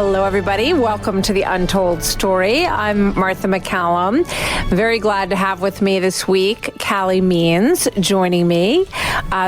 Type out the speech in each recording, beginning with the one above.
Hello, everybody. Welcome to The Untold Story. I'm Martha McCallum. Very glad to have with me this week Calley Means joining me.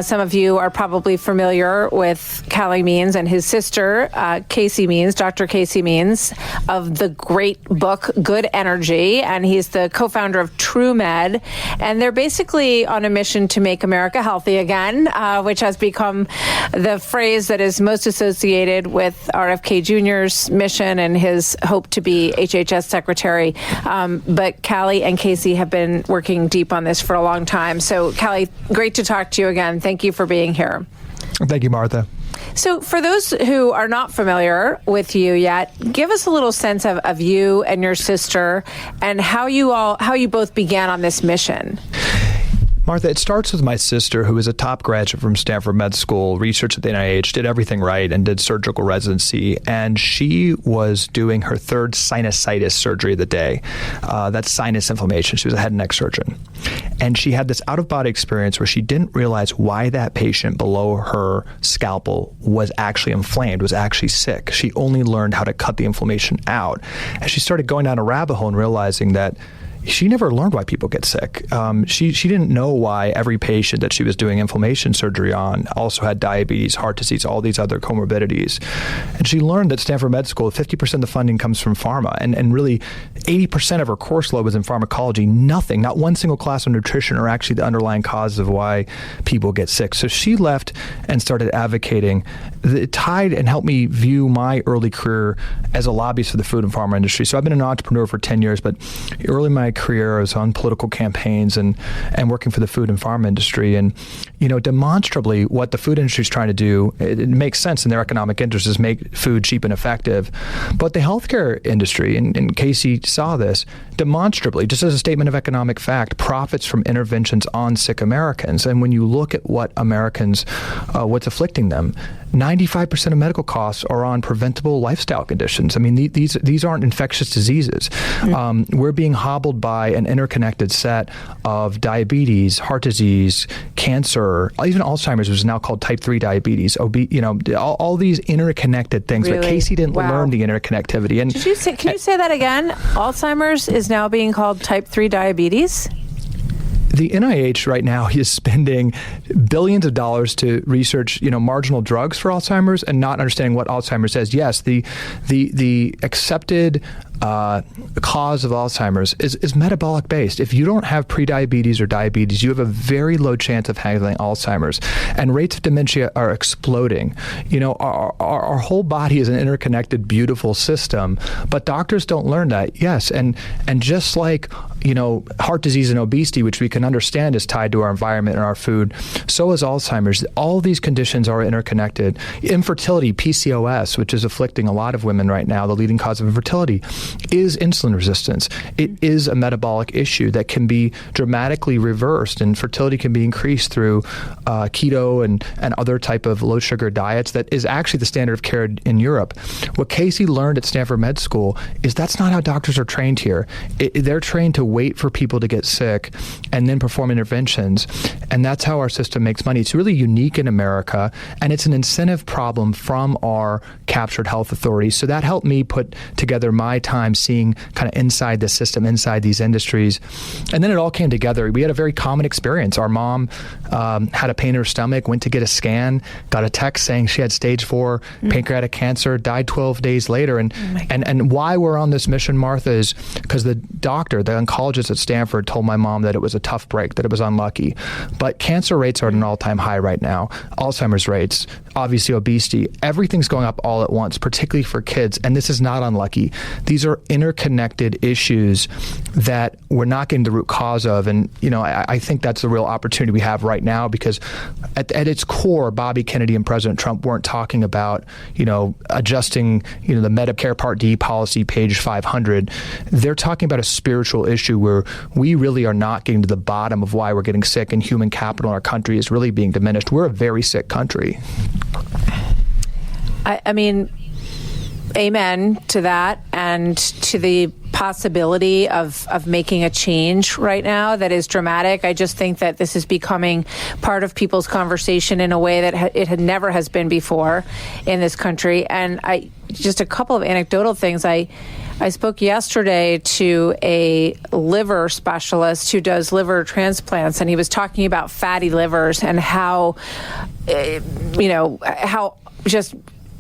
Some of you are probably familiar with Calley Means and his sister, Casey Means, Dr. Casey Means, of the great book, Good Energy. And he's the co-founder of Truemed. And they're basically on a mission to make America healthy again, which has become the phrase that is most associated with RFK Jr.'s mission and his hope to be HHS secretary. But Calley and Casey have been working deep on this for a long time. So, Calley, great to talk to you again. Thank you for being here. Thank you, Martha. So for those who are not familiar with you yet, give us a little sense of you and your sister and how you both began on this mission. Martha, it starts with my sister, who is a top graduate from Stanford Med School, researched at the NIH, did everything right, and did surgical residency. And she was doing her third sinusitis surgery of the day. That's sinus inflammation. She was a head and neck surgeon. And she had this out-of-body experience where she didn't realize why that patient below her scalpel was actually inflamed, was actually sick. She only learned how to cut the inflammation out. And she started going down a rabbit hole and realizing that she never learned why people get sick. She didn't know why every patient that she was doing inflammation surgery on also had diabetes, heart disease, all these other comorbidities. And she learned at Stanford Med School, 50% of the funding comes from pharma. And really, 80% of her course load was in pharmacology. Nothing, not one single class of nutrition are actually the underlying causes of why people get sick. So she left and started advocating. It tied and helped me view my early career as a lobbyist for the food and pharma industry. So I've been an entrepreneur for 10 years, but early in my career, I was on political campaigns and working for the food and pharma industry. And, demonstrably what the food industry is trying to do, it makes sense in their economic interest, is make food cheap and effective. But the healthcare industry, and Casey saw this, demonstrably, just as a statement of economic fact, profits from interventions on sick Americans. And when you look at what Americans, what's afflicting them, 95% of medical costs are on preventable lifestyle conditions. I mean, these aren't infectious diseases. We're being hobbled by an interconnected set of diabetes, heart disease, cancer, even Alzheimer's, which is now called type 3 diabetes, all these interconnected things. Really? But Casey didn't learn the interconnectivity. And can you say that again? Alzheimer's is now being called type 3 diabetes? The NIH right now is spending billions of dollars to research, marginal drugs for Alzheimer's and not understanding what Alzheimer's is. Yes, the accepted cause of Alzheimer's is metabolic based. If you don't have prediabetes or diabetes, you have a very low chance of having Alzheimer's, and rates of dementia are exploding. Our whole body is an interconnected, beautiful system, but doctors don't learn that. Yes, and just like heart disease and obesity, which we can understand is tied to our environment and our food, so is Alzheimer's. All these conditions are interconnected. Infertility, PCOS, which is afflicting a lot of women right now, the leading cause of infertility, is insulin resistance. It is a metabolic issue that can be dramatically reversed, and fertility can be increased through keto and other type of low sugar diets that is actually the standard of care in Europe. What Casey learned at Stanford Med School is that's not how doctors are trained here. They're trained to wait for people to get sick and then perform interventions, and that's how our system makes money. It's really unique in America, and it's an incentive problem from our captured health authorities. So that helped me put together my time seeing kind of inside the system, inside these industries. And then it all came together. We had a very common experience. Our mom had a pain in her stomach, went to get a scan, got a text saying she had stage 4 pancreatic cancer, died 12 days later. And why we're on this mission, Martha, is because the doctor, the oncologist at Stanford, told my mom that it was a tough break, that it was unlucky. But cancer rates are at an all-time high right now. Alzheimer's rates, obviously obesity, everything's going up all at once, particularly for kids. And this is not unlucky. These are interconnected issues that we're not getting the root cause of. And, I think that's the real opportunity we have right now, because at its core, Bobby Kennedy and President Trump weren't talking about, adjusting, the Medicare Part D policy, page 500. They're talking about a spiritual issue where we really are not getting to the bottom of why we're getting sick, and human capital in our country is really being diminished. We're a very sick country. I mean, amen to that, and to the possibility of making a change right now that is dramatic. I just think that this is becoming part of people's conversation in a way that it never has been before in this country. And just a couple of anecdotal things. I spoke yesterday to a liver specialist who does liver transplants, and he was talking about fatty livers and how, how just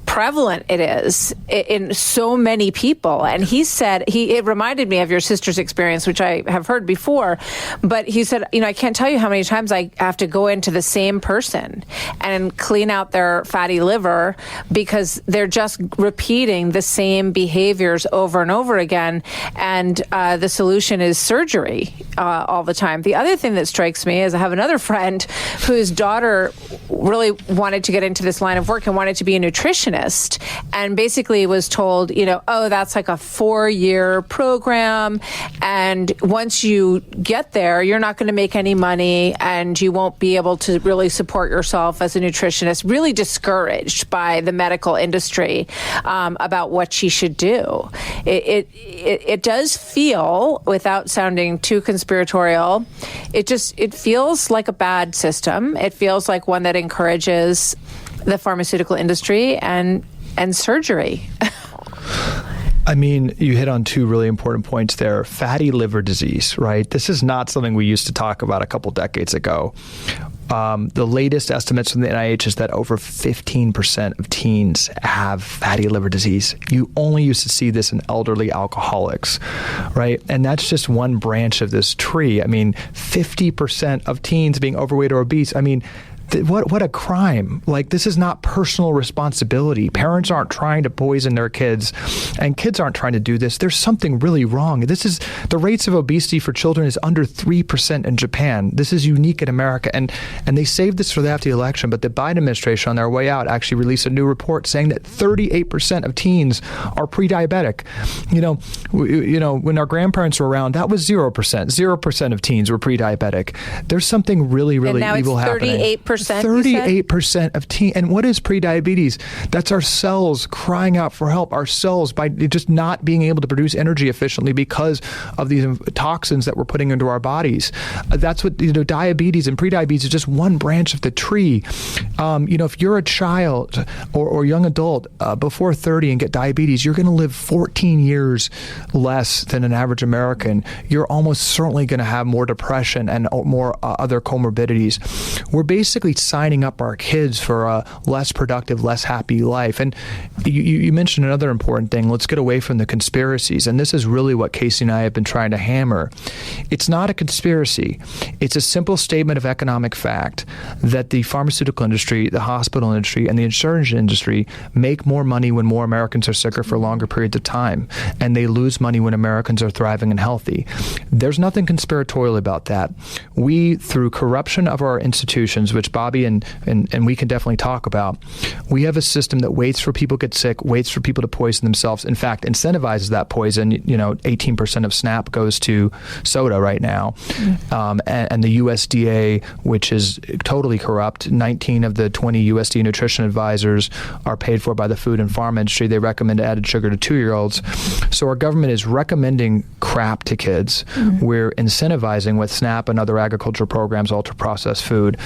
prevalent it is in so many people. And he said, it reminded me of your sister's experience, which I have heard before, but he said, I can't tell you how many times I have to go into the same person and clean out their fatty liver because they're just repeating the same behaviors over and over again. And the solution is surgery all the time. The other thing that strikes me is I have another friend whose daughter really wanted to get into this line of work and wanted to be a nutritionist, and basically was told, that's like a 4-year program, and once you get there, you're not going to make any money and you won't be able to really support yourself as a nutritionist. Really discouraged by the medical industry about what she should do. It does feel, without sounding too conspiratorial, it feels like a bad system. It feels like one that encourages the pharmaceutical industry and surgery. I mean, you hit on two really important points there. Fatty liver disease, right? This is not something we used to talk about a couple decades ago. The latest estimates from the NIH is that over 15% of teens have fatty liver disease. You only used to see this in elderly alcoholics, right? And that's just one branch of this tree. I mean, 50% of teens being overweight or obese. I mean, what a crime. Like, this is not personal responsibility. Parents aren't trying to poison their kids, and kids aren't trying to do this. There's something really wrong. The rates of obesity for children is under 3% in Japan. This is unique in America, and they saved this for after the election, but the Biden administration on their way out actually released a new report saying that 38% of teens are pre-diabetic. When our grandparents were around, that was 0%. 0% of teens were pre-diabetic. There's something really, really evil happening. 38% of teens. And what is prediabetes? That's our cells crying out for help. Our cells by just not being able to produce energy efficiently because of these toxins that we're putting into our bodies. That's what diabetes and prediabetes is just one branch of the tree. If you're a child or young adult before 30 and get diabetes, you're going to live 14 years less than an average American. You're almost certainly going to have more depression and more other comorbidities. We're basically signing up our kids for a less productive, less happy life. And you mentioned another important thing. Let's get away from the conspiracies. And this is really what Casey and I have been trying to hammer. It's not a conspiracy. It's a simple statement of economic fact that the pharmaceutical industry, the hospital industry, and the insurance industry make more money when more Americans are sicker for longer periods of time. And they lose money when Americans are thriving and healthy. There's nothing conspiratorial about that. We, through corruption of our institutions, which Bobby and we can definitely talk about, we have a system that waits for people to get sick, waits for people to poison themselves. In fact, incentivizes that poison. 18% of SNAP goes to soda right now. And the USDA, which is totally corrupt, 19 of the 20 USDA nutrition advisors are paid for by the food and farm industry. They recommend added sugar to 2-year-olds. So our government is recommending crap to kids. Mm-hmm. We're incentivizing with SNAP and other agricultural programs, ultra-processed food.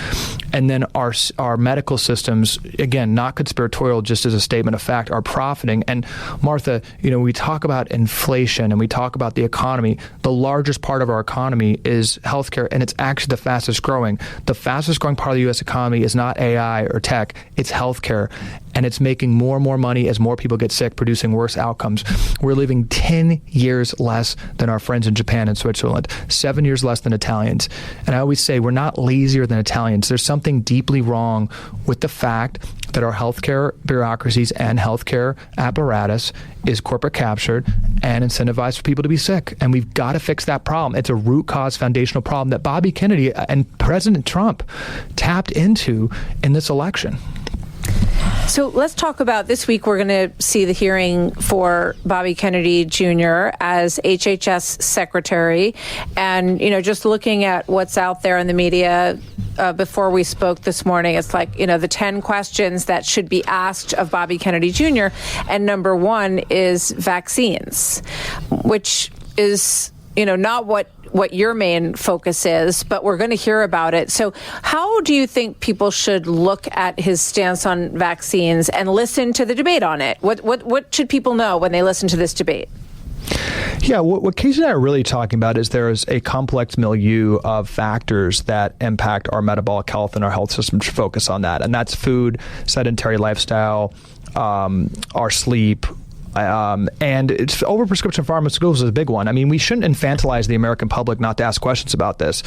And then our medical systems, again, not conspiratorial, just as a statement of fact, are profiting. And Martha, we talk about inflation and we talk about the economy. The largest part of our economy is healthcare, and it's actually the fastest growing. The fastest growing part of the U.S. economy is not AI or tech, it's healthcare. And it's making more and more money as more people get sick, producing worse outcomes. We're living 10 years less than our friends in Japan and Switzerland, 7 years less than Italians. And I always say we're not lazier than Italians. There's something deeply wrong with the fact that our healthcare bureaucracies and healthcare apparatus is corporate captured and incentivized for people to be sick. And we've got to fix that problem. It's a root cause foundational problem that Bobby Kennedy and President Trump tapped into in this election. So let's talk about this week. We're going to see the hearing for Bobby Kennedy Jr. as HHS Secretary. And, just looking at what's out there in the media before we spoke this morning, it's like, the 10 questions that should be asked of Bobby Kennedy Jr. And number one is vaccines, which is not what your main focus is, but we're going to hear about it. So how do you think people should look at his stance on vaccines and listen to the debate on it? What should people know when they listen to this debate? Yeah, what Casey and I are really talking about is there is a complex milieu of factors that impact our metabolic health and our health system to focus on that. And that's food, sedentary lifestyle, our sleep, and it's overprescription pharmaceuticals is a big one. I mean, we shouldn't infantilize the American public not to ask questions about this.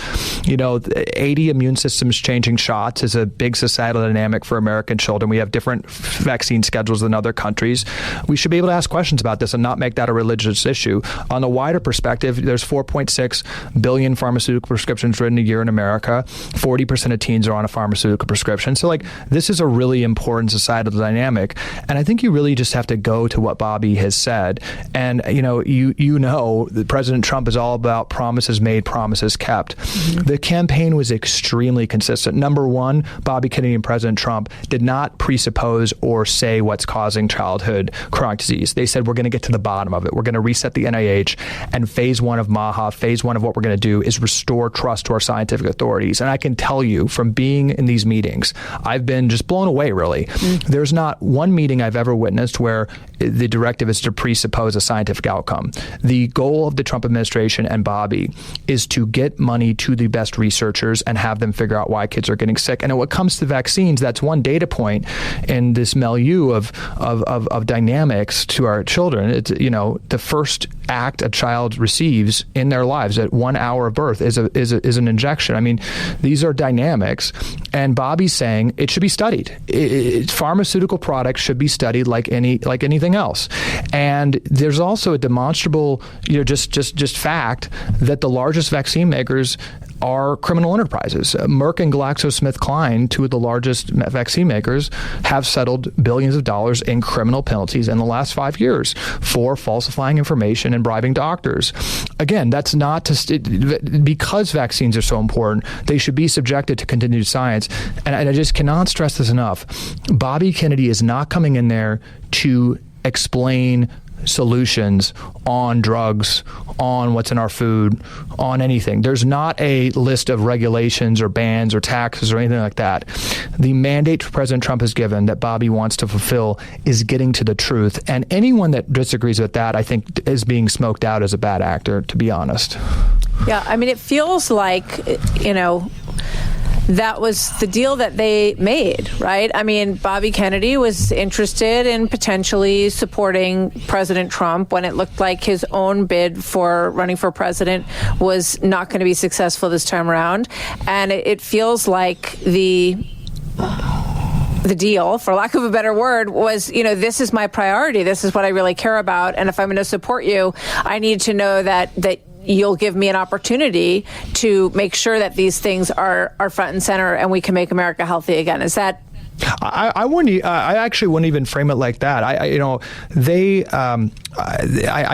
80 immune systems changing shots is a big societal dynamic for American children. We have different vaccine schedules than other countries. We should be able to ask questions about this and not make that a religious issue. On a wider perspective, there's 4.6 billion pharmaceutical prescriptions written a year in America. 40% of teens are on a pharmaceutical prescription. So, this is a really important societal dynamic. And I think you really just have to go to what Bobby has said. And, that President Trump is all about promises made, promises kept. Mm-hmm. The campaign was extremely consistent. Number one, Bobby Kennedy and President Trump did not presuppose or say what's causing childhood chronic disease. They said, we're going to get to the bottom of it. We're going to reset the NIH. And phase one of MAHA, phase one of what we're going to do is restore trust to our scientific authorities. And I can tell you from being in these meetings, I've been just blown away, really. Mm-hmm. There's not one meeting I've ever witnessed where the directive is to presuppose a scientific outcome. The goal of the Trump administration and Bobby is to get money to the best researchers and have them figure out why kids are getting sick. And when it comes to vaccines, that's one data point in this milieu of dynamics to our children. It's, the first act a child receives in their lives at 1 hour of birth is an injection. I mean, these are dynamics. And Bobby's saying it should be studied. Pharmaceutical products should be studied like anything else. And there's also a demonstrable, just fact that the largest vaccine makers are criminal enterprises. Merck and GlaxoSmithKline, two of the largest vaccine makers, have settled billions of dollars in criminal penalties in the last 5 years for falsifying information and bribing doctors. Again, that's not because vaccines are so important, they should be subjected to continued science. And I just cannot stress this enough. Bobby Kennedy is not coming in there to explain solutions on drugs, on what's in our food, on anything. There's not a list of regulations or bans or taxes or anything like that. The mandate President Trump has given that Bobby wants to fulfill is getting to the truth. And anyone that disagrees with that, I think, is being smoked out as a bad actor, to be honest. Yeah, I mean, it feels like, that was the deal that they made, right? I mean, Bobby Kennedy was interested in potentially supporting President Trump when it looked like his own bid for running for president was not going to be successful this time around. And it feels like the deal, for lack of a better word, was, this is my priority. This is what I really care about. And if I'm going to support you, I need to know that you'll give me an opportunity to make sure that these things are front and center and we can make America healthy again. Is that? I actually wouldn't even frame it like that. I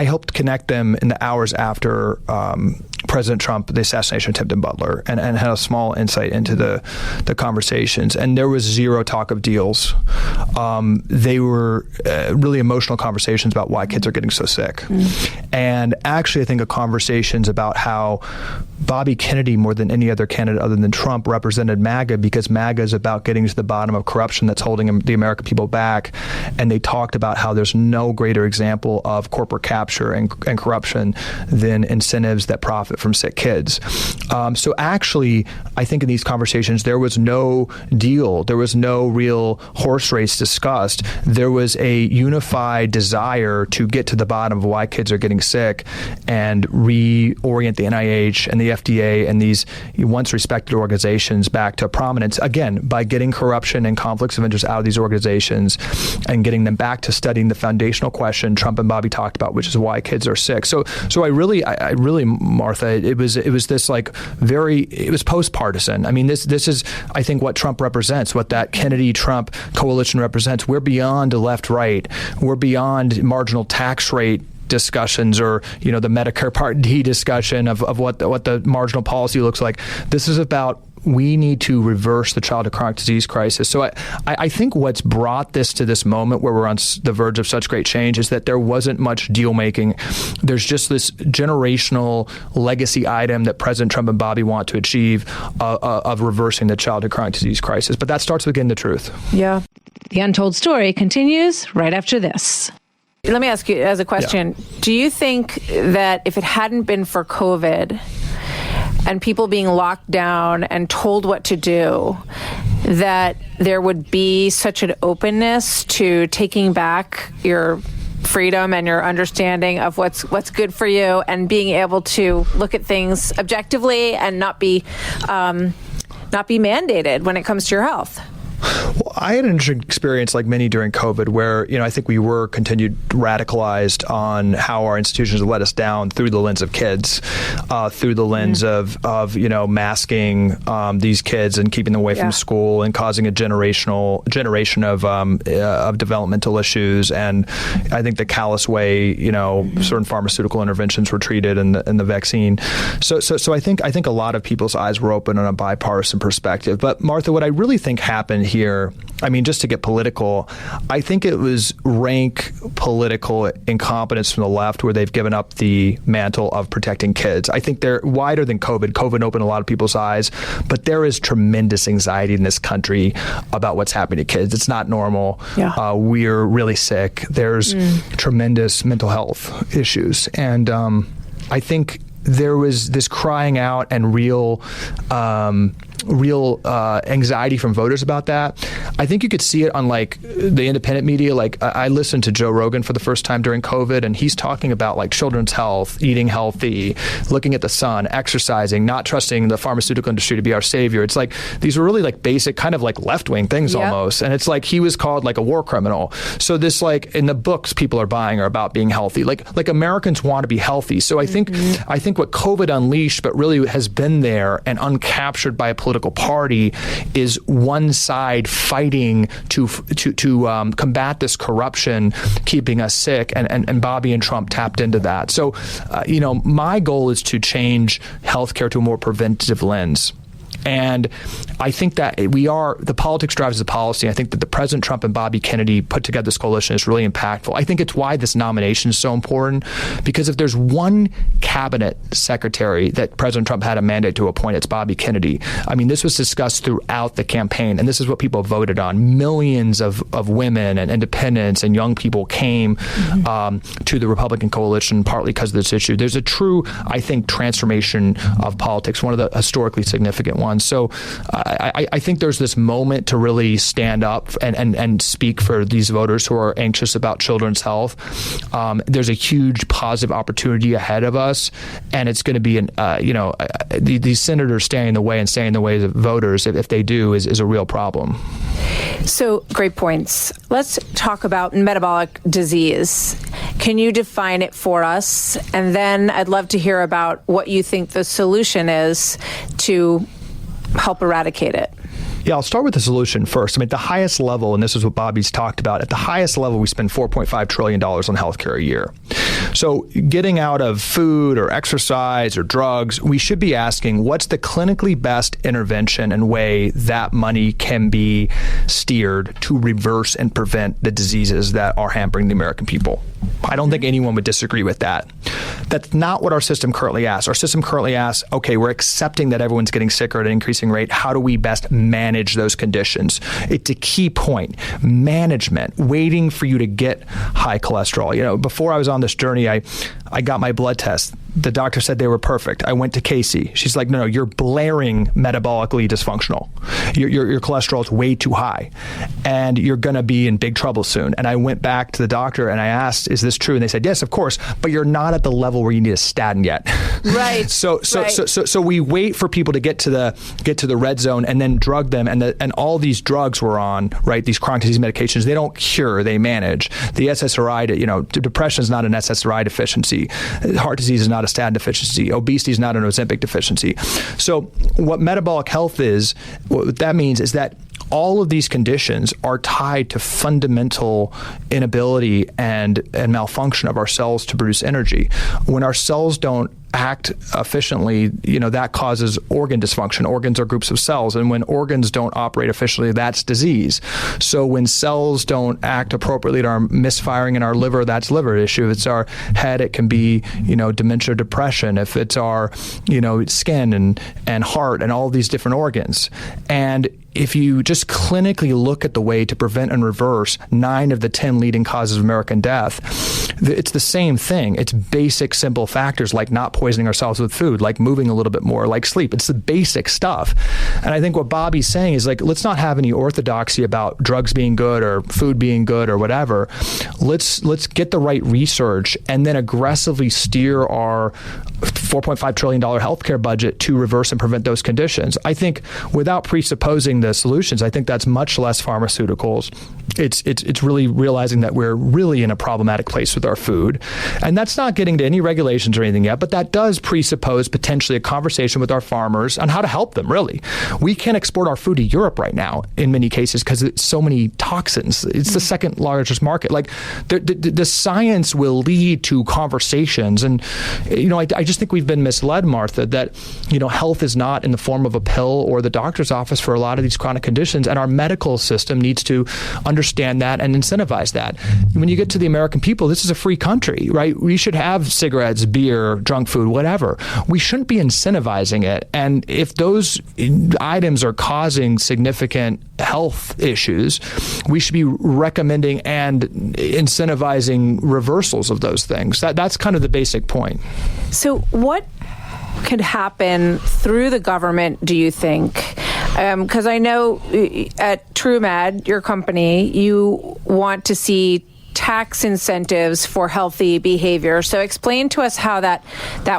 helped connect them in the hours after President Trump, the assassination attempt in Butler, and had a small insight into the conversations. And there was zero talk of deals. They were really emotional conversations about why kids are getting so sick. Mm. And actually, I think of conversations about how Bobby Kennedy, more than any other candidate other than Trump, represented MAGA because MAGA is about getting to the bottom of corruption that's holding the American people back. And they talked about how there's no greater example of corporate capture and corruption than incentives that profit from sick kids. So actually, I think in these conversations, there was no deal. There was no real horse race discussed. There was a unified desire to get to the bottom of why kids are getting sick and reorient the NIH and the FDA and these once respected organizations back to prominence, again, by getting corruption and conflicts of interest out of these organizations and getting them back to studying the foundational question Trump and Bobby talked about, which is why kids are sick. So I really, Martha, it was this it was post-partisan. I mean, this is, I think, what Trump represents, what that Kennedy-Trump coalition represents. We're beyond the left-right. We're beyond marginal tax rate discussions or, the Medicare Part D discussion of what the marginal policy looks like. This is about we need to reverse the childhood chronic disease crisis. So I think what's brought this to this moment where we're on the verge of such great change is that there wasn't much deal making. There's just this generational legacy item that President Trump and Bobby want to achieve of reversing the childhood chronic disease crisis. But that starts with getting the truth. Yeah. The Untold Story continues right after this. Let me ask you as a question. Yeah. Do you think that if it hadn't been for COVID and people being locked down and told what to do, that there would be such an openness to taking back your freedom and your understanding of what's good for you and being able to look at things objectively and not be mandated when it comes to your health? Well, I had an interesting experience, like many during COVID, where I think we were continued radicalized on how our institutions let us down through the lens of kids, through the lens of masking these kids and keeping them away from school and causing a generation of developmental issues. And I think the callous way certain pharmaceutical interventions were treated in the vaccine. So I think a lot of people's eyes were open on a bipartisan perspective. But Martha, what I really think happened here, I mean, just to get political, I think it was rank political incompetence from the left where they've given up the mantle of protecting kids. I think they're wider than COVID. COVID opened a lot of people's eyes, but there is tremendous anxiety in this country about what's happening to kids. It's not normal. Yeah. We're really sick. There's tremendous mental health issues. And I think there was this crying out and real anxiety from voters about that. I think you could see it on like the independent media. Like I listened to Joe Rogan for the first time during COVID, and he's talking about like children's health, eating healthy, looking at the sun, exercising, not trusting the pharmaceutical industry to be our savior. It's like these were really like basic kind of like left-wing things almost. And it's like he was called like a war criminal. So this like in the books people are buying are about being healthy. Like Americans want to be healthy. So I think what COVID unleashed, but really has been there and uncaptured by a political party, is one side fighting to combat this corruption, keeping us sick, and Bobby and Trump tapped into that. So, my goal is to change healthcare to a more preventative lens. And I think that the politics drives the policy. I think that the President Trump and Bobby Kennedy put together this coalition is really impactful. I think it's why this nomination is so important, because if there's one cabinet secretary that President Trump had a mandate to appoint, it's Bobby Kennedy. I mean, this was discussed throughout the campaign, and this is what people voted on. Millions of women and independents and young people came to the Republican coalition partly because of this issue. There's a true, I think, transformation of politics, one of the historically significant ones. So I think there's this moment to really stand up and speak for these voters who are anxious about children's health. There's a huge positive opportunity ahead of us, and it's going to be these senators standing in the way and staying in the way of voters, if they do, is a real problem. So great points. Let's talk about metabolic disease. Can you define it for us? And then I'd love to hear about what you think the solution is to help eradicate it. Yeah, I'll start with the solution first. I mean, at the highest level, and this is what Bobby's talked about, at the highest level, we spend $4.5 trillion on healthcare a year. So getting out of food or exercise or drugs, we should be asking what's the clinically best intervention and way that money can be steered to reverse and prevent the diseases that are hampering the American people. I don't think anyone would disagree with that. That's not what our system currently asks. Our system currently asks, okay, we're accepting that everyone's getting sicker at an increasing rate. How do we best manage those conditions? It's a key point. Management, waiting for you to get high cholesterol. Before I was on this journey, I got my blood test. The doctor said they were perfect. I went to Casey. She's like, no, you're blaring metabolically dysfunctional. Your cholesterol is way too high, and you're going to be in big trouble soon. And I went back to the doctor and I asked, is this true? And they said, yes, of course, but you're not at the level where you need a statin yet. Right. So we wait for people to get to the red zone and then drug them. And all these drugs we're on, right? These chronic disease medications, they don't cure, they manage. The SSRI, depression is not an SSRI deficiency. Heart disease is not a statin deficiency. Obesity is not an Ozempic deficiency. So what metabolic health is, what that means is that all of these conditions are tied to fundamental inability and malfunction of our cells to produce energy. When our cells don't act efficiently, that causes organ dysfunction. Organs are groups of cells, and when organs don't operate efficiently, that's disease. So when cells don't act appropriately and are misfiring in our liver, that's liver issue. If it's our head, it can be, dementia, depression. If it's our, skin and heart and all these different organs. And if you just clinically look at the way to prevent and reverse 9 of the 10 leading causes of American death, it's the same thing. It's basic, simple factors like not poisoning ourselves with food, like moving a little bit more, like sleep. It's the basic stuff. And I think what Bobby's saying is, let's not have any orthodoxy about drugs being good or food being good or whatever. Let's get the right research and then aggressively steer our $4.5 trillion healthcare budget to reverse and prevent those conditions. I think without presupposing the solutions, I think that's much less pharmaceuticals. It's really realizing that we're really in a problematic place with our food. And that's not getting to any regulations or anything yet, but that does presuppose potentially a conversation with our farmers on how to help them, really. We can't export our food to Europe right now in many cases because it's so many toxins. It's the second largest market. The science will lead to conversations. And, I just think we've been misled, Martha, that, health is not in the form of a pill or the doctor's office for a lot of these chronic conditions. And our medical system needs to understand that and incentivize that. When you get to the American people, this is a free country, right? We should have cigarettes, beer, junk food, whatever. We shouldn't be incentivizing it. And if those items are causing significant health issues, we should be recommending and incentivizing reversals of those things. That's kind of the basic point. So what could happen through the government, do you think? Because I know at Truemed, your company, you want to see tax incentives for healthy behavior. So explain to us how that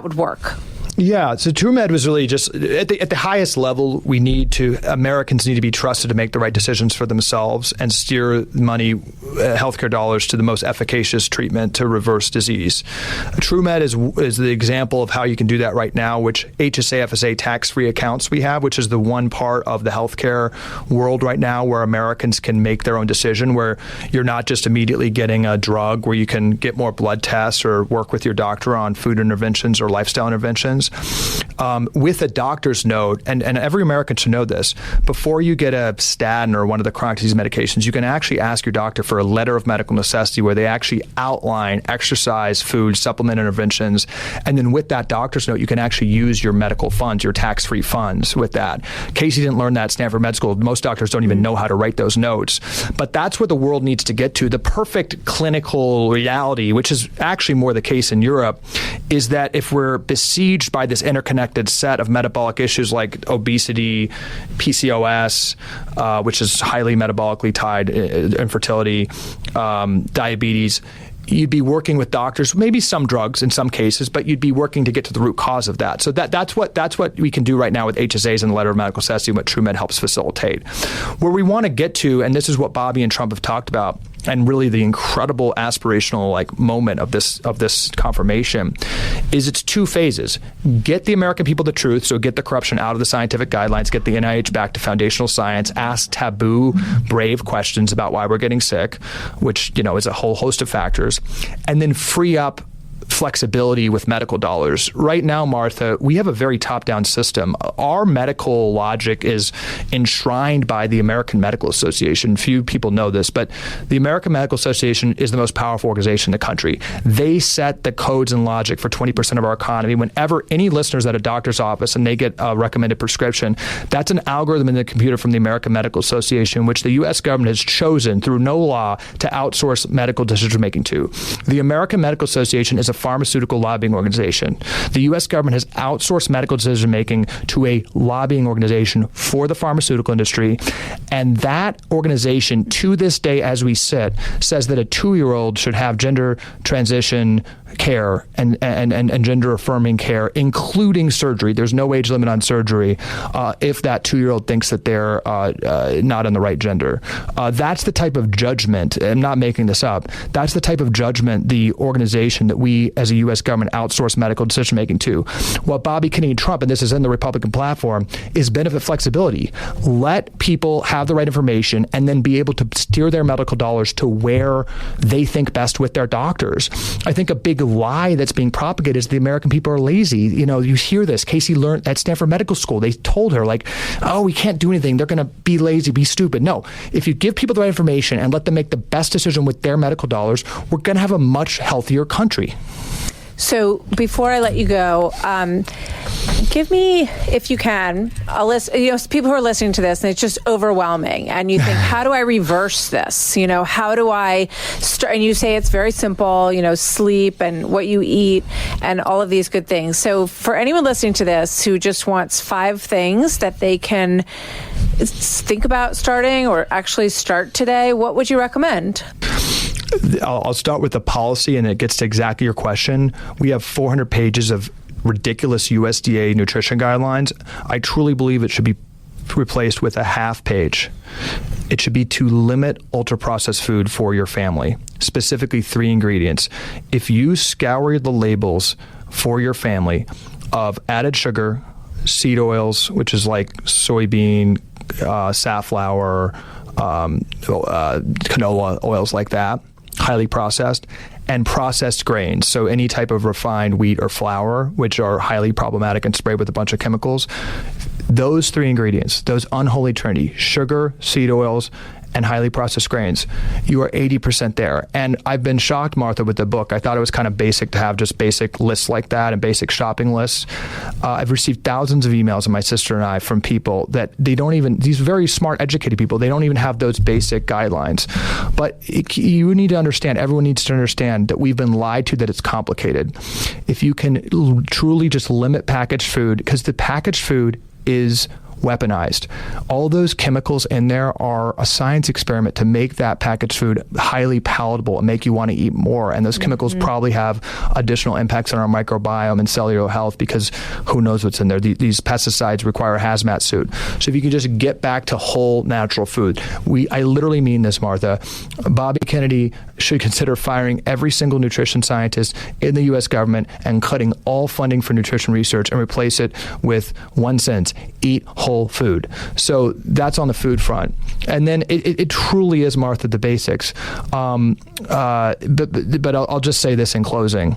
would work. Yeah, so Truemed was really just at the highest level. Americans need to be trusted to make the right decisions for themselves and steer money, healthcare dollars to the most efficacious treatment to reverse disease. Truemed is the example of how you can do that right now, which HSA, FSA tax-free accounts we have, which is the one part of the healthcare world right now where Americans can make their own decision, where you're not just immediately getting a drug, where you can get more blood tests or work with your doctor on food interventions or lifestyle interventions. With a doctor's note, and every American should know this, before you get a statin or one of the chronic disease medications, you can actually ask your doctor for a letter of medical necessity where they actually outline exercise, food, supplement interventions, and then with that doctor's note, you can actually use your medical funds, your tax-free funds with that. Casey didn't learn that at Stanford Med School. Most doctors don't even know how to write those notes. But that's what the world needs to get to. The perfect clinical reality, which is actually more the case in Europe, is that if we're besieged by this interconnected set of metabolic issues like obesity, PCOS, which is highly metabolically tied, infertility, diabetes, you'd be working with doctors, maybe some drugs in some cases, but you'd be working to get to the root cause of that. So that's what we can do right now with HSAs and the letter of medical necessity, what Truemed helps facilitate. Where we want to get to, and this is what Bobby and Trump have talked about, and really the incredible aspirational moment of this confirmation, is it's 2 phases. Get the American people the truth, so get the corruption out of the scientific guidelines, get the NIH back to foundational science, ask taboo, brave questions about why we're getting sick, which is a whole host of factors, and then free up flexibility with medical dollars. Right now, Martha, we have a very top-down system. Our medical logic is enshrined by the American Medical Association. Few people know this, but the American Medical Association is the most powerful organization in the country. They set the codes and logic for 20% of our economy. Whenever any listeners at a doctor's office and they get a recommended prescription, that's an algorithm in the computer from the American Medical Association, which the U.S. government has chosen through no law to outsource medical decision-making to. The American Medical Association is a pharmaceutical lobbying organization. The U.S. government has outsourced medical decision-making to a lobbying organization for the pharmaceutical industry, and that organization, to this day as we sit, says that a 2-year-old should have gender transition care and gender-affirming care, including surgery. There's no age limit on surgery if that 2-year-old thinks that they're not on the right gender. That's the type of judgment, I'm not making this up, that's the type of judgment the organization that we we as a U.S. government outsource medical decision making to. What Bobby Kennedy and Trump, and this is in the Republican platform, is benefit flexibility. Let people have the right information and then be able to steer their medical dollars to where they think best with their doctors. I think a big lie that's being propagated is the American people are lazy. You know, you hear this. Casey learned at Stanford Medical School. They told her, like, oh, we can't do anything. They're going to be lazy, be stupid. No, if you give people the right information and let them make the best decision with their medical dollars, we're going to have a much healthier country. So before I let you go, give me, if you can, a list. You know, people who are listening to this, and it's just overwhelming, and you think, how do I reverse this? You know, how do I start? And you say it's very simple. You know, sleep and what you eat, and all of these good things. So for anyone listening to this who just wants 5 things that they can think about starting or actually start today, what would you recommend? I'll start with the policy, and it gets to exactly your question. We have 400 pages of ridiculous USDA nutrition guidelines. I truly believe it should be replaced with a half page. It should be to limit ultra-processed food for your family, specifically 3 ingredients. If you scour the labels for your family of added sugar, seed oils, which is like soybean, safflower, canola oils like that, highly processed, and processed grains. So any type of refined wheat or flour, which are highly problematic and sprayed with a bunch of chemicals. Those 3 ingredients, those unholy trinity, sugar, seed oils, and highly processed grains, you are 80% there. And I've been shocked, Martha, with the book. I thought it was kind of basic to have just basic lists like that and basic shopping lists. I've received thousands of emails, and my sister and I, from people that they don't even, these very smart, educated people, they don't even have those basic guidelines. But you need to understand, everyone needs to understand that we've been lied to, that it's complicated. If you can truly just limit packaged food, because the packaged food is weaponized. All those chemicals in there are a science experiment to make that packaged food highly palatable and make you want to eat more. And those chemicals probably have additional impacts on our microbiome and cellular health, because who knows what's in there. These pesticides require a hazmat suit. So if you can just get back to whole natural food. I literally mean this, Martha. Bobby Kennedy should consider firing every single nutrition scientist in the U.S. government and cutting all funding for nutrition research and replace it with one sentence: eat whole food. So that's on the food front. And then it truly is, Martha, the basics. But I'll just say this in closing.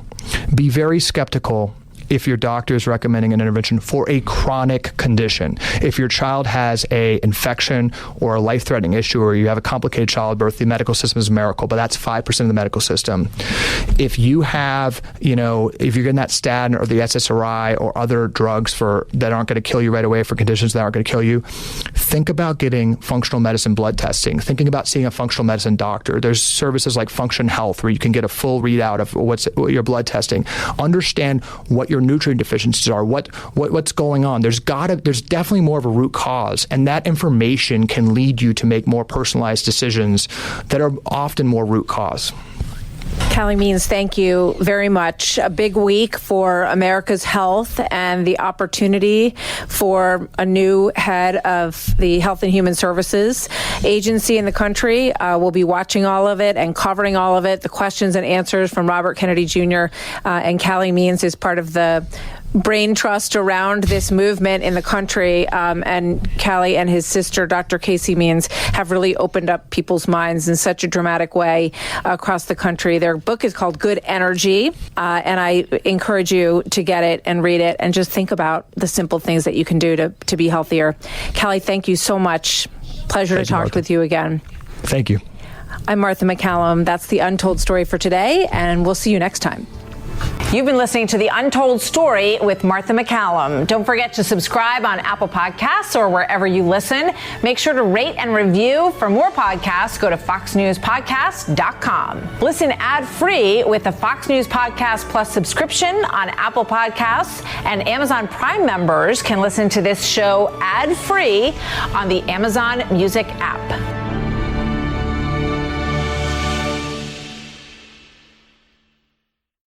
Be very skeptical if your doctor is recommending an intervention for a chronic condition. If your child has a infection or a life-threatening issue, or you have a complicated childbirth, the medical system is a miracle, but that's 5% of the medical system. If you have, if you're getting that statin or the SSRI or other drugs that aren't going to kill you right away for conditions that aren't going to kill you, think about getting functional medicine blood testing, thinking about seeing a functional medicine doctor. There's services like Function Health where you can get a full readout of what your blood testing. Understand what your nutrient deficiencies are, what's going on. There's definitely more of a root cause, and that information can lead you to make more personalized decisions that are often more root cause. Calley Means, thank you very much. A big week for America's health and the opportunity for a new head of the Health and Human Services agency in the country. We'll be watching all of it and covering all of it. The questions and answers from Robert Kennedy Jr. And Calley Means is part of the brain trust around this movement in the country. And Calley and his sister, Dr. Calley Means, have really opened up people's minds in such a dramatic way across the country. Their book is called Good Energy, and I encourage you to get it and read it and just think about the simple things that you can do to be healthier. Calley, thank you so much. Pleasure to talk with you again. Thank you. I'm Martha McCallum. That's The Untold Story for today, and we'll see you next time. You've been listening to The Untold Story with Martha McCallum. Don't forget to subscribe on Apple Podcasts or wherever you listen. Make sure to rate and review. For more podcasts, go to foxnewspodcast.com. Listen ad-free with the Fox News Podcast Plus subscription on Apple Podcasts, and Amazon Prime members can listen to this show ad-free on the Amazon Music app.